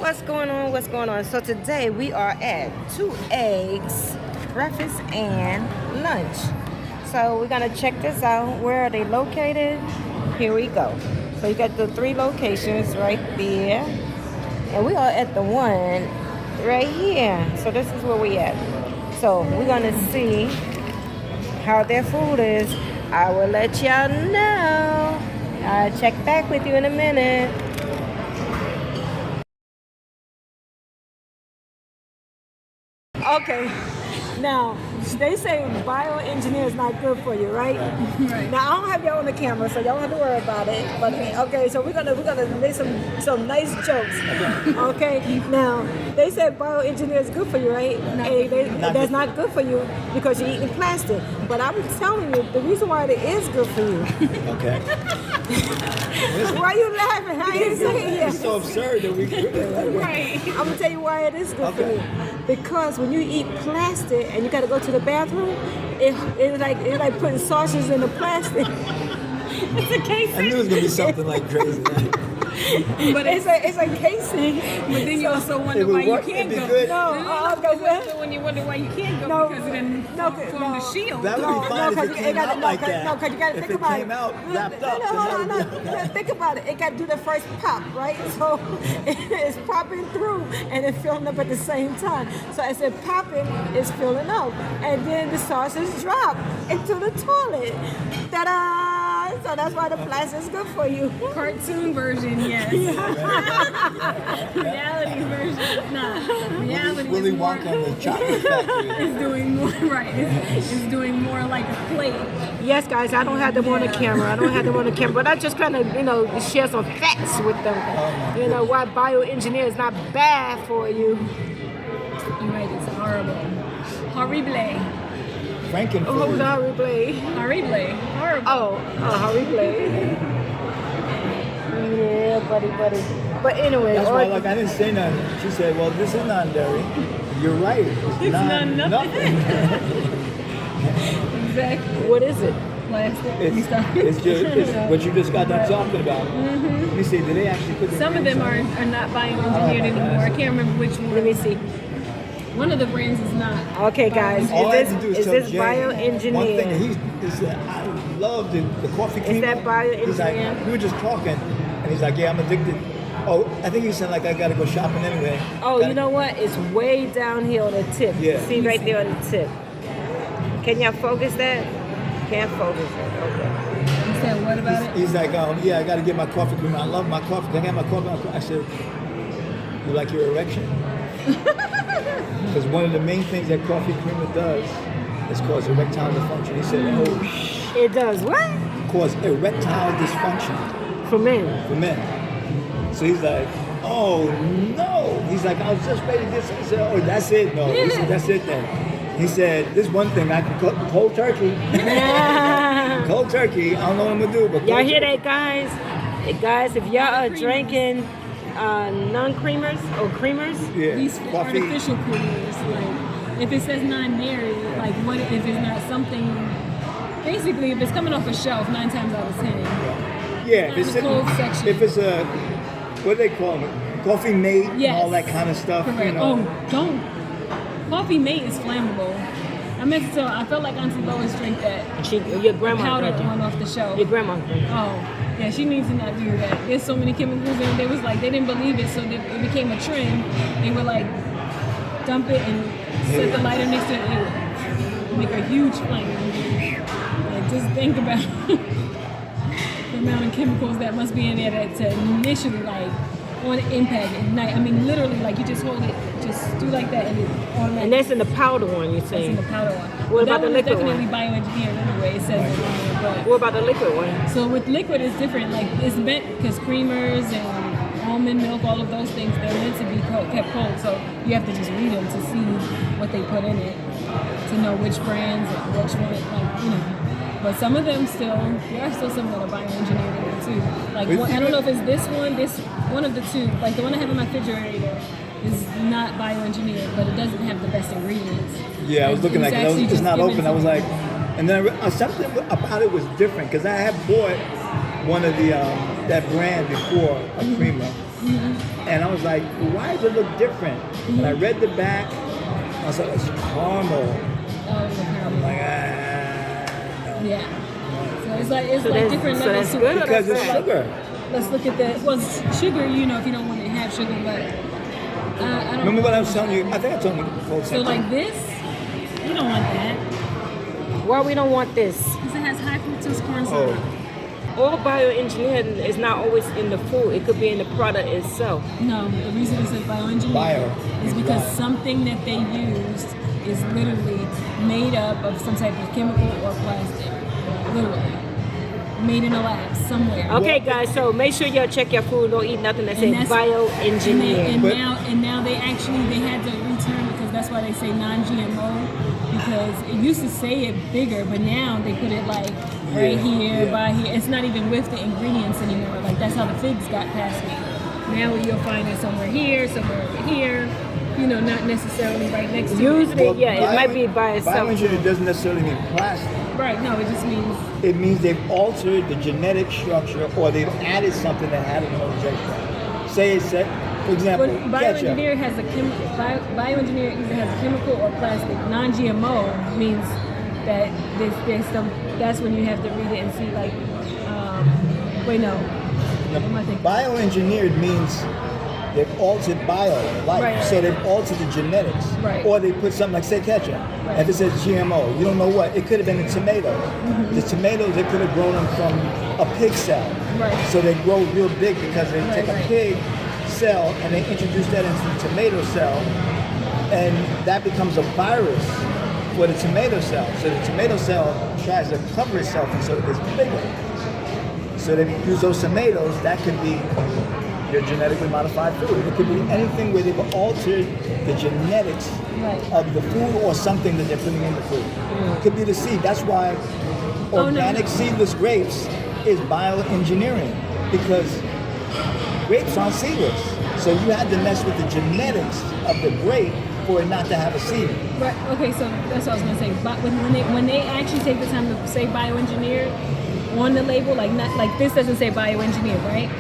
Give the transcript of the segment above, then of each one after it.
What's going on? What's going on? So today we are at 2 Eggs, breakfast and lunch. So we're gonna check this out. Where are they located? Here we go. So you got the 3 locations right there. And we are at the one right here. So this is where we at. So we're gonna see how their food is. I will let y'all know. I'll check back with you in a minute. Okay, now they say bioengineer is not good for you, right? Right. Now I don't have y'all on the camera, so y'all don't have to worry about it. But okay, so we're gonna make some nice jokes. Okay, now they said bioengineer is good for you, right? That's not good for you because you're eating plastic. But I'm telling you, the reason why it is good for you. Okay. Why are you laughing? I ain't saying It's so absurd that we Right. I'm gonna tell you why it is good for Okay. you. Because when you eat plastic and you gotta go to the bathroom, it's like putting sausages in the plastic. It's a case. I knew it was gonna be something like crazy. But It's a casing. but then you also wonder It would why you work, can't it'd be go. good. So when you wonder why you can't go No, because it didn't no, form no. the shield. That would be fine if it came out like that. No, because you gotta If think it about came it. out wrapped up, No, then hold on, that would be no. Think about it. It got to do the first pop, right? So it's popping through and it's filling up at the same time. So as it popping, it's filling up, and then the sausage drop into the toilet. Ta-da! So that's why the plastic is good for you. Cartoon version, yes. Reality version, nah. Reality Willy is more, Wonka and the Chocolate Factory. is doing more right. It's doing more like a plate. Yes, guys, I don't have them on the camera. But I just kind of, share some facts with them. Why bioengineer is not bad for you. You're right. It's horrible. Horrible. Who's Frankenfood. horrible? Horrible. Horrible. Horrible. Yeah, buddy. But anyway, That's why, I didn't say nothing. She said, "Well, this is non-dairy." You're right. It's non-nothing. nothing. Exactly. what is it? Plastic. It's what you just got done talking about. Let me see. Did they actually put the Some of them ingredients are not bioengineered anymore. I can't remember which one. Let me see. One of the brands is not. Okay, guys, on? All I had to do is is tell this Jay. One bioengineered? thing he said, I love the coffee creamer. that bioengineered? He's like, we were just talking, and he's like, yeah, I'm addicted. Oh, I think he said like I gotta go shopping anyway. Oh, Gotta- you know what? It's way down here on the tip. Yeah. See right there on the tip. Can y'all focus that? Can't focus it. Okay. You said what about it? He's like, yeah, I gotta get my coffee creamer. I love my coffee. Can I get my coffee? I said, you like your erection? Because one of the main things that coffee creamer does is cause erectile dysfunction. He said, oh, It does what? cause erectile dysfunction For men. for men. So he's like, oh no. He's like, I was just ready to get some. He said, oh, that's it. No, he said, that's it then. He said, this one thing I can cook cold turkey. Cold turkey. I don't know what I'm gonna do, but Y'all cold hear turkey. that, guys? Guys, if y'all are drinking non-creamers or creamers, Yeah, These coffee. artificial creamers, like if it says non-dairy, like what if it's not something? Basically, if it's coming off a shelf, 9 times out of 10. Yeah, if it's the sitting, cold section. if it's a, what do they call it? Coffee mate and Yes. all that kind of stuff. Correct. You know. Oh, don't. Coffee mate is flammable. I felt like Auntie Lois drank that your grandma powder drank one it. off the shelf. Your grandma drank it. Oh, yeah, she needs to not do that. There's so many chemicals in it. They was like, they didn't believe it, so it became a trend. They were like, dump it and set the lighter next to it and make a huge flame. Like, just think about the amount of chemicals that must be in there to initially, like, on impact, ignite. I mean, literally, like, you just hold it, just do like that, and it automatically. And that's in the powder one, you're That's in saying. the powder one. What That about the one is liquid definitely one? bioengineered anyway. It says it on there, What about the liquid one? but so with liquid it's different. Like it's meant because creamers and almond milk, all of those things, they're meant to be kept cold. So you have to just read them to see what they put in it to know which brands and which one, But some of them there are still some that are bioengineered in there too. Like I don't know if it's this one of the two. Like the one I have in my refrigerator is not bioengineered, but it doesn't have the best ingredients. Yeah, I was looking like actually it's just not given open. to I was me. like, and then something about it was different because I had bought one of the that brand before a creamer, And I was like, why does it look different? And I read the back. I was like, it's caramel. Oh, the I'm caramel. like, no. Yeah. So it's like that's- different so levels that's to good it. or Because it's Right. sugar. Let's look at that. Well, sugar, you know, if you don't want to have sugar, but I don't. Remember what I was telling you? I think I told you before. So like this, you don't want that Why we don't want this? because it has high fructose corn Oh. syrup. All bioengineering is not always in the food. It could be in the product itself. No, the reason it says bioengineered Bio is is because bio. something that they used is literally made up of some type of chemical or plastic. Literally. Made in a lab somewhere. Okay, guys. So make sure y'all check your food. Don't eat nothing that And says that's- bioengineered. And But- now they had to return because that's why they say non-GMO because it used to say it bigger, but now they put it like right Yeah, here, yeah. by here. It's not even with the ingredients anymore. Like that's how the figs got past me. Now you'll find it somewhere here, somewhere over here. You know, not necessarily right next to it. Usually, yeah, it might be by itself. Bioengineering doesn't necessarily mean plastic. Right? No, it just means It means they've altered the genetic structure or they've added something that had an organization. Say it's, for example, When ketchup. bioengineer has a bioengineer either has a chemical or plastic. Non-GMO means that there's some. That's when you have to read it and see like. Wait, no. What am I thinking? Bioengineered means they've altered bio, life. Right. So they've altered the genetics. Right. Or they put something like, say, ketchup. Right. If it says GMO, you don't know what. It could have been the tomatoes. Mm-hmm. The tomatoes, they could have grown them from a pig cell. Right. So they grow real big because they Right, take a right. pig cell and they introduce that into the tomato cell. And that becomes a virus for the tomato cell. So the tomato cell tries to cover itself and so it gets bigger. So they use those tomatoes, that could be your genetically modified food. It could be anything where they've altered the genetics Right. of the food or something that they're putting in the food. It could be the seed. That's why Oh, no, organic no. seedless grapes is bioengineering because grapes aren't seedless. So you had to mess with the genetics of the grape for it not to have a seed. Right. Okay. So that's what I was gonna say. But when they actually take the time to say bioengineered on the label, like not like this doesn't say bioengineered, right?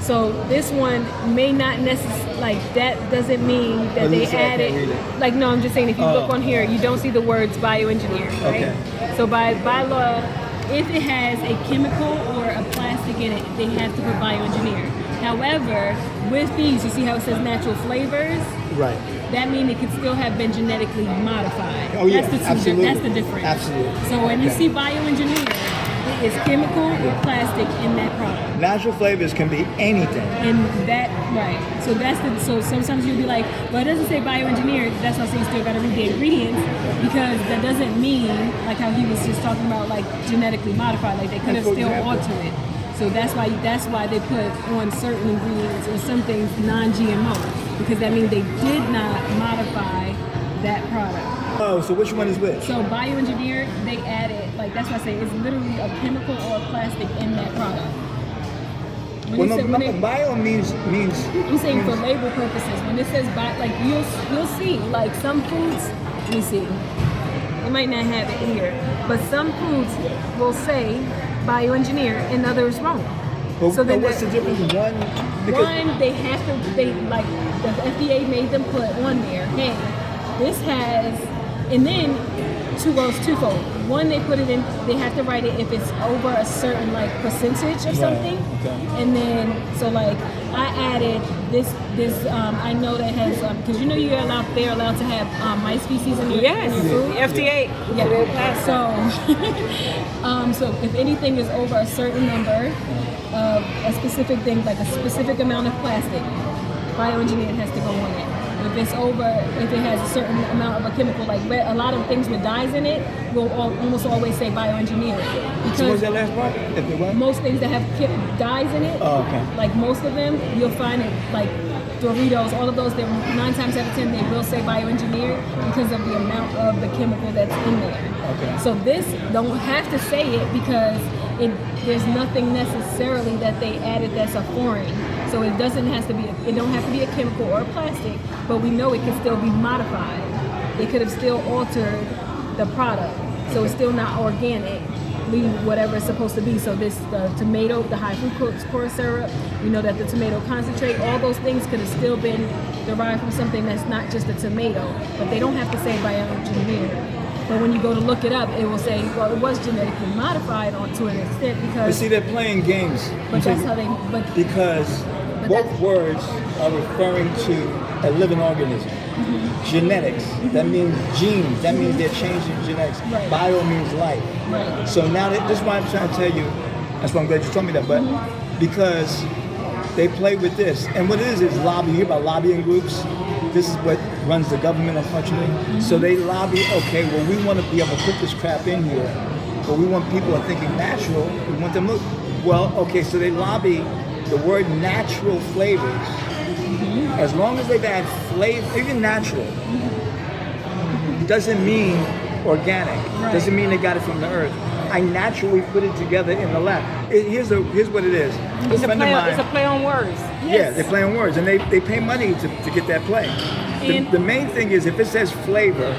So this one may not necessarily, like that doesn't mean that What does they it say? I can't read added, it. like no, I'm just saying if you Oh. look on here, you don't see the words bioengineered, right? Okay. So by law, if it has a chemical or a plastic in it, they have to put bioengineered. However, with these, you see how it says natural flavors? Right. That means it could still have been genetically modified. Oh, yeah, that's the two, absolutely. That's the difference. Absolutely. So when you Okay. see bioengineered, it is chemical or plastic in that product. Natural flavors can be anything. And that, right. So that's the, so sometimes you'll be like, well, it doesn't say bioengineered. That's why I say you still got to read the ingredients because that doesn't mean, like how he was just talking about, like genetically modified, like they could have For still example. altered it. So that's why they put on certain ingredients or some things non-GMO because that means they did not modify that product. Oh, so which one is which? So bioengineered, they added, like that's why I say it's literally a chemical or a plastic in that product. When Well, it no, said- no, when it- bio means I'm saying for label purposes, when it says like you'll see like some foods, let me see, you might not have it here, but some foods will say bioengineer and others won't. But, So then but what's the that- difference? Because One, they have to, they like the FDA made them put on there, hey, this has, and then twofold. One, they put it in, they have to write it if it's over a certain like percentage of something. okay. And then, so like I added this I know that has, because you know they're allowed to have mice feces in your, Yes, in your food. FDA. Yeah. So if anything is over a certain number of a specific thing, like a specific amount of plastic, bioengineered has to go on it. If it's over, if it has a certain amount of a chemical, like a lot of things with dyes in it, will almost always say bioengineered. so what's Because that last part? If it what? most things that have dyes in it, Oh, okay. like most of them, you'll find it like Doritos, all of those, 9 times out of 10 they will say bioengineered because of the amount of the chemical that's in there. Okay. So this don't have to say it because there's nothing necessarily that they added that's a foreign. So it doesn't have to be it don't have to be a chemical or a plastic, but we know it can still be modified. They could have still altered the product, so it's still not organic. exactly whatever it's supposed to be. So this tomato, the high fructose corn syrup, we know that the tomato concentrate, all those things could have still been derived from something that's not just a tomato, but they don't have to say bioengineered. But when you go to look it up, it will say, well, it was genetically modified to an extent But because. see, they're playing games. But that's how they. But Because But both that's- words are referring to a living organism. Genetics, that means genes, that means they're changing genetics. Right. Bio means life. right. So now this is why I'm trying to tell you, that's why I'm glad you told me that, but because they play with this. And what it is lobby. You hear about lobbying groups? This is what runs the government, unfortunately. So they lobby, okay, well, we want to be able to put this crap in here, but we want people who are thinking natural, we want them to look. Well, okay, so they lobby the word natural flavors. As long as they've had flavor, even natural, doesn't mean organic. Right. Doesn't mean they got it from the earth. I naturally put it together in the lab. Here's what it is. It's a friend of play. mine- It's a play on words. yeah, Yes. they play on words, and they pay money to get that play. And- The main thing is if it says flavor,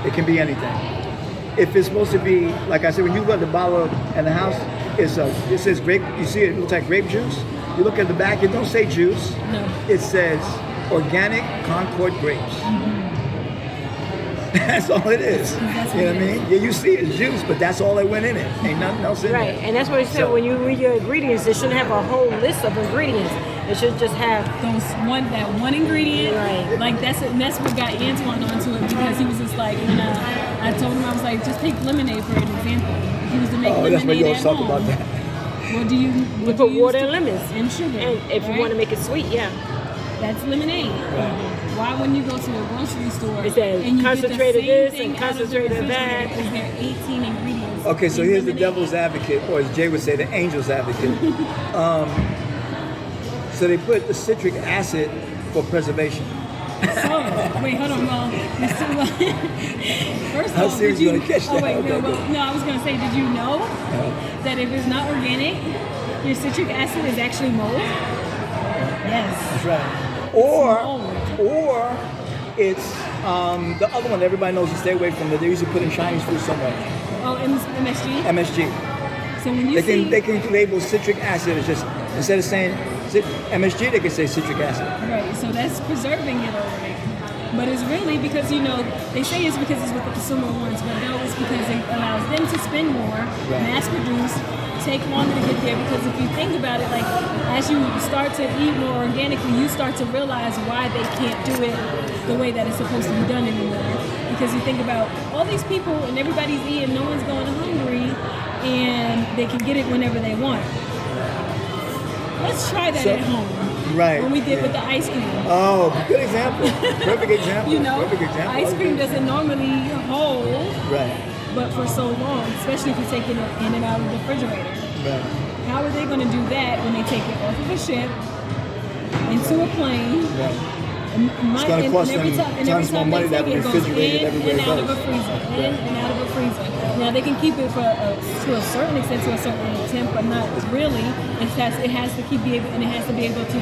it can be anything. If it's supposed to be, like I said, when you look at the bottle in the house, it says grape. You see it looks like grape juice. You look at the back, it don't say juice. No. It says organic Concord grapes. That's all it is. That's You know what what I it mean? Yeah, you see it's juice, but that's all that went in it. Ain't nothing else in Right, there. and that's what it said. So- When you read your ingredients, it shouldn't have a whole list of ingredients. It should just have. That one ingredient, Right. like that's what got Antoine onto it because he was just like, when I told him, I was like, just take lemonade for an example. If he was to make Oh, that's what lemonade you at always talk home, about that. what do you? You What put do you water use and to- lemons. and sugar. And if you right? want to make it sweet, yeah. That's lemonade. Why wouldn't you go to a grocery store It says and you concentrated get the this same and thing out of the concentrated that. refrigerator? Is there 18 ingredients? Okay, so in here's the lemonade? devil's advocate, or as Jay would say, the angel's advocate. So they put the citric acid for preservation. Oh, wait, hold on, Mom. First How of all, serious did you? you gonna catch Oh that? wait, Okay, good. no, I was gonna say, did you know that if it's not organic, your citric acid is actually mold? Yes. That's right. mold. Or it's the other one that everybody knows to stay away from that they used to put in Chinese food so much. Oh, MSG. MSG. So when you They can label citric acid as just instead of saying MSG, they can say citric acid. right, so that's preserving it already. But it's really because, they say it's because it's what the consumer wants, but no, it's because it allows them to spend more, mass produce, take longer to get there. Because if you think about it, like as you start to eat more organically, you start to realize why they can't do it the way that it's supposed to be done anymore. Because you think about all these people and everybody's eating, no one's going hungry, and they can get it whenever they want. Let's try that So- at home. Right. When we did yeah. with the ice cream. Oh, good example. Perfect example. Perfect example. Ice cream doesn't normally hold, Right. but for so long, especially if you're taking it in and out of the refrigerator. Right. How are they going to do that when they take it off of a ship, into a plane, Right. It's gonna cost them every tons more time money they to have take it it goes refrigerated in everywhere and it out of a goes. freezer, in and out of a freezer. Now they can keep it for to a certain extent, to a certain temp, but not really. It has to keep be able, and it has to be able to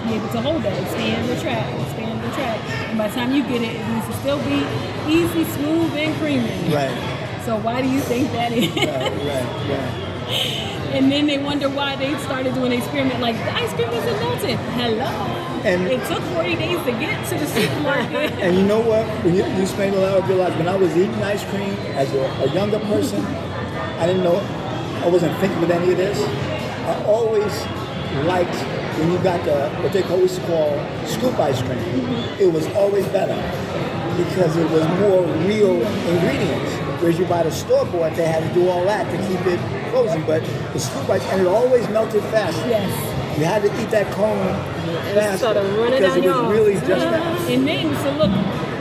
be able to hold that, expand, retract. And by the time you get it, it needs to still be easy, smooth, and creamy. Right. So why do you think that is? Right. And then they wonder why they started doing an experiment like the ice cream isn't melted. Hello. And- it took 40 days to get to the supermarket. And you know what? When you spend a lot of your life, when I was eating ice cream as a younger person, I didn't know, I wasn't thinking with any of this. I always liked when you got what they always call scoop ice cream. It was always better because it was more real ingredients. Whereas you buy the store-bought, they had to do all that to keep it frozen. But the scoop ice, and it always melted fast. Yes. You had to eat that cone fast sort of run it because down it was your really just that. And then, so look,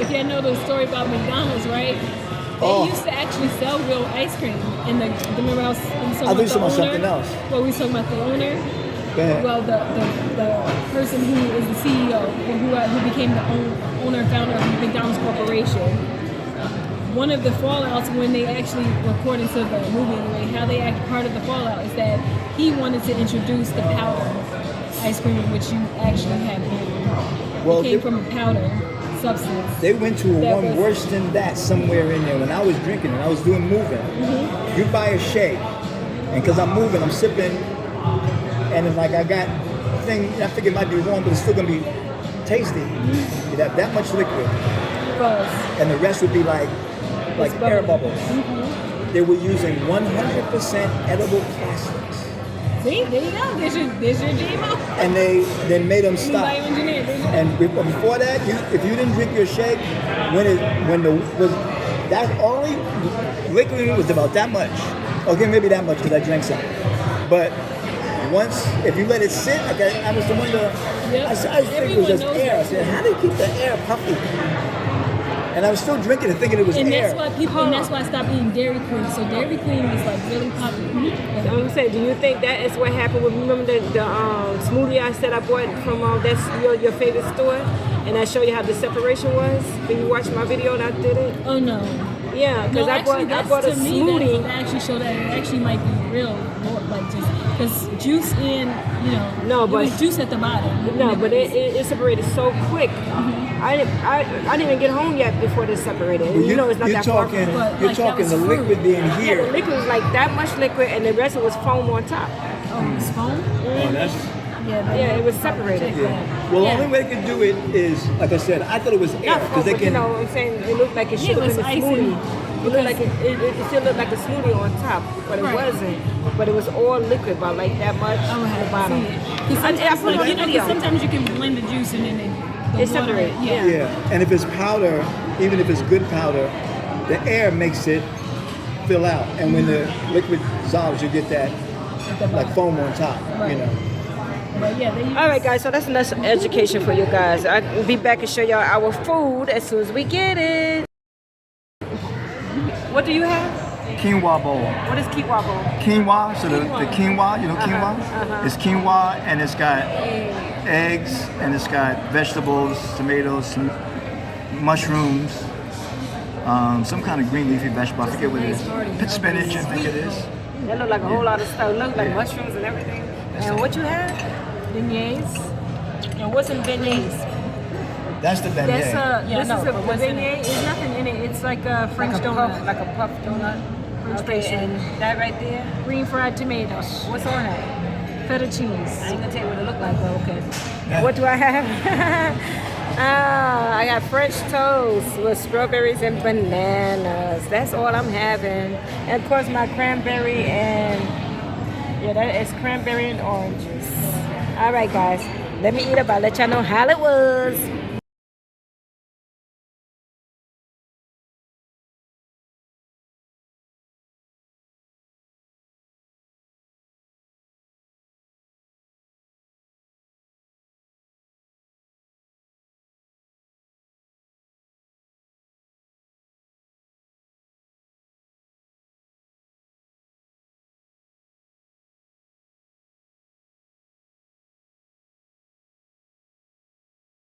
if you know the story about McDonald's, right? They Oh. used to actually sell real ice cream. And remember I was talking I about think the about owner? something else. Well, we was talking about the owner. Go ahead. Well, the person who is the CEO, who became the owner and founder of McDonald's Corporation. One of the fallouts when they actually, according to the movie anyway, how they act, part of the fallout is that he wanted to introduce the powder ice cream, which you actually have here. Well, It came from a powder. substance. They went to That one was- worse than that somewhere in there. When I was drinking and I was doing moving, you buy a shake, and because I'm moving, I'm sipping, and it's like I got a thing. I think it might be wrong, but it's still gonna be tasty. You'd have that much liquid, Buzz. and the rest would be like air bubbly. bubbles. They were using 100% edible plastics, See, there you go. There's your GMO. and they made them stop. Bioengineered. There you go. And before that, if you didn't drink your shake, that only liquid was about that much. Okay, maybe that much because I drank some. But once, if you let it sit, I was the one that Yep. I think it was just Everyone knows air. I that. said, how do you keep the air puffy? And I was still drinking and thinking it was And air. that's why I stopped eating Dairy Queen. So Dairy Queen was like really popular. So I'm saying, do you think that is what happened with, remember the smoothie I said I bought from that's your favorite store? And I showed you how the separation was? When you watched my video and I did it? Oh no. Yeah, because No, I bought a to me, smoothie. that actually showed that it actually might be real, more like just because juice in, No, it but- was juice at the bottom. No, but it separated so quick. I didn't even get home yet before this separated. But You know it's not you're that far talking, from it. But, you're like, that talking was the fruit. liquid being Yeah, the here. liquid was like that much liquid, and the rest was foam on top. Oh, it's foam. Oh, that's. Yeah, it was separated. Yeah. Well, the only way they could do it is, like I said, I thought it was air Not because foam, they but you can. know what I'm saying? It looked like it should Yeah, it have was been a smoothie. icing. It looked like it still looked like a smoothie on top, but it Right. wasn't. But it was all liquid, about like that much I would at have the to bottom. see it. 'Cause I sometimes, put it on like, video. sometimes you can blend the juice and then the It's water- separated, yeah. Yeah, and if it's powder, even if it's good powder, the air makes it fill out, and when the liquid dissolves, you get that At the like bottom. foam on top. Right. You know. But yeah, they use All right, guys. So that's enough education for you guys. I'll be back and show y'all our food as soon as we get it. What do you have? Quinoa bowl. What is quinoa bowl? Quinoa, so the quinoa, you know quinoa? It's quinoa and it's got eggs and it's got vegetables, tomatoes, some mushrooms, some kind of green leafy vegetable. I forget what it is. Spinach, I think it is. That look like a whole lot of stuff. Look like mushrooms and everything. And what you have? beignets. And what's in beignets? That's the beignet. That's Yeah, this no, is a but what's in beignet. it? It's nothing in it. It's like a French Like a donut. puff, like a puff donut. French Okay, pastry. and that right there. Green fried tomatoes. What's on it? Feta I cheese. ain't gonna tell you what it look like, but okay. Yeah. What do I have? I got French toast with strawberries and bananas. That's all I'm having. And of course my cranberry and that is cranberry and oranges. All right, guys. Let me eat up. I'll let y'all know how it was.